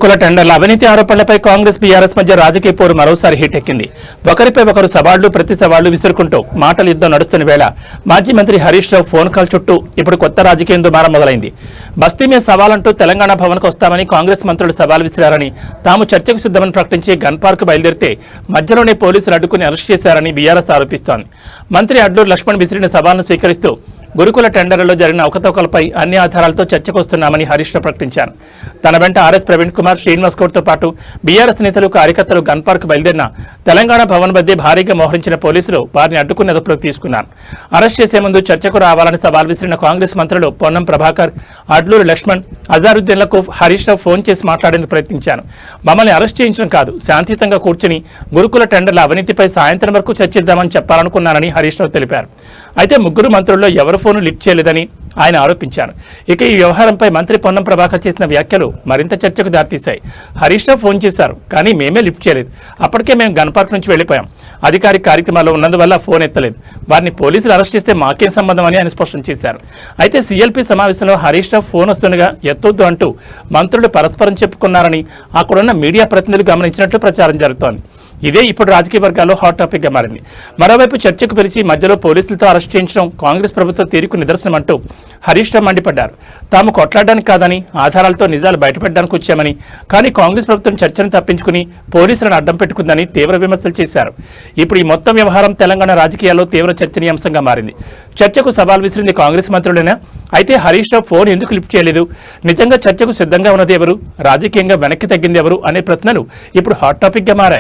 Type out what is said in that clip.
గురుకుల టెండర్ల అవినీతి ఆరోపణలపై కాంగ్రెస్ బీఆర్ఎస్ మధ్య రాజకీయ పోరు మరోసారి హీట్ ఎక్కింది. ఒకరిపై ఒకరు సవాళ్లు ప్రతి సవాళ్లు విసురుకుంటూ మాటల యుద్ధం నడుస్తున్న వేళ మాజీ మంత్రి హరీష్ రావు ఫోన్ కాల్ చుట్టూ ఇప్పుడు కొత్త రాజకీయం దుమారం మొదలైంది. బస్తీ మీద సవాలంటూ తెలంగాణ భవన్కు వస్తామని కాంగ్రెస్ మంత్రులు సవాల్ విసిరారని, తాము చర్చకు సిద్ధమని ప్రకటించి గన్ పార్క్ బయలుదేరితే మధ్యలోనే పోలీసులు అడ్డుకుని అరెస్ట్ చేశారని బీఆర్ఎస్ ఆరోపిస్తోంది. మంత్రి అడ్లూరు లక్ష్మణ్ విసిరిన సవాల్ను స్వీకరిస్తూ గురుకుల టెండర్లలో జరిగిన అవకతవకలపై అన్ని ఆధారాలతో చర్చకు వస్తున్నామని హరీష్ రావు ప్రకటించారు. తన వెంట ఆర్ఎస్ ప్రవీణ్ కుమార్, శ్రీనివాస్ గౌడ్తో పాటు బీఆర్ఎస్ నేతలు, కార్యకర్తలు గన్ పార్క్ బయలుదేరిన తెలంగాణ భవన్ మధ్య భారీగా మోహరించిన పోలీసులు వారిని అడ్డుకుని అదుపులోకి తీసుకున్నారు. అరెస్ట్ చేసే ముందు చర్చకు రావాలని సవాల్ విసిరిన కాంగ్రెస్ మంత్రులు పొన్నం ప్రభాకర్, అడ్లూరు లక్ష్మణ్, అజారుద్దీన్లకు హరీష్ రావు ఫోన్ చేసి మాట్లాడేందుకు ప్రయత్నించాను. మమ్మల్ని అరెస్ట్ చేయించడం కాదు, శాంతియుతంగా కూర్చుని గురుకుల టెండర్ల అవినీతిపై సాయంత్రం వరకు చర్చిద్దామని చెప్పాలనుకున్నానని హరీష్ రావు తెలిపారు. అయితే ముగ్గురు మంత్రుల్లో ఎవరు ఫోను లిఫ్ట్ చేయలేదని ఆయన ఆరోపించారు. ఇక ఈ వ్యవహారంపై మంత్రి పొన్నం ప్రభాకర్ చేసిన వ్యాఖ్యలు మరింత చర్చకు దారితీశాయి. హరీష్ రావు ఫోన్ చేశారు, కానీ మేమే లిఫ్ట్ చేయలేదు. అప్పటికే మేము గన్ పార్క్ నుంచి వెళ్ళిపోయాం. అధికారిక కార్యక్రమాల్లో ఉన్నందువల్ల ఫోన్ ఎత్తలేదు. వారిని పోలీసులు అరెస్ట్ చేస్తే మాకేం సంబంధం అని ఆయన స్పష్టం చేశారు. అయితే సీఎల్పీ సమావేశంలో హరీష్ రావు ఫోన్ వస్తుండగా ఎత్తొద్దు అంటూ మంత్రులు పరస్పరం చెప్పుకున్నారని అక్కడున్న మీడియా ప్రతినిధులు గమనించినట్లు ప్రచారం జరుగుతోంది. ఇదే ఇప్పుడు రాజకీయ వర్గాల్లో హాట్ టాపిక్గా మారింది. మరోవైపు చర్చకు పిలిచి మధ్యలో పోలీసులతో అరెస్ట్ చేయించడం కాంగ్రెస్ ప్రభుత్వ తీరుకు నిదర్శనం అంటూ హరీష్ రావు మండిపడ్డారు. తాము కొట్లాడడానికి కాదని, ఆధారాలతో నిజాలు బయటపెట్టడానికి వచ్చామని, కానీ కాంగ్రెస్ ప్రభుత్వం చర్చను తప్పించుకుని పోలీసులను అడ్డం పెట్టుకుందని తీవ్ర విమర్శలు చేశారు. ఇప్పుడు ఈ మొత్తం వ్యవహారం తెలంగాణ రాజకీయాల్లో తీవ్ర చర్చనీయాంశంగా మారింది. చర్చకు సవాల్ విసిరింది కాంగ్రెస్ మంత్రులైనా, అయితే హరీష్ రావు ఫోన్ ఎందుకు లిఫ్ట్ చేయలేదు, నిజంగా చర్చకు సిద్ధంగా ఉన్నది ఎవరు, రాజకీయంగా వెనక్కి తగ్గింది ఎవరు అనే ప్రశ్నలు ఇప్పుడు హాట్ టాపిక్గా మారాయి.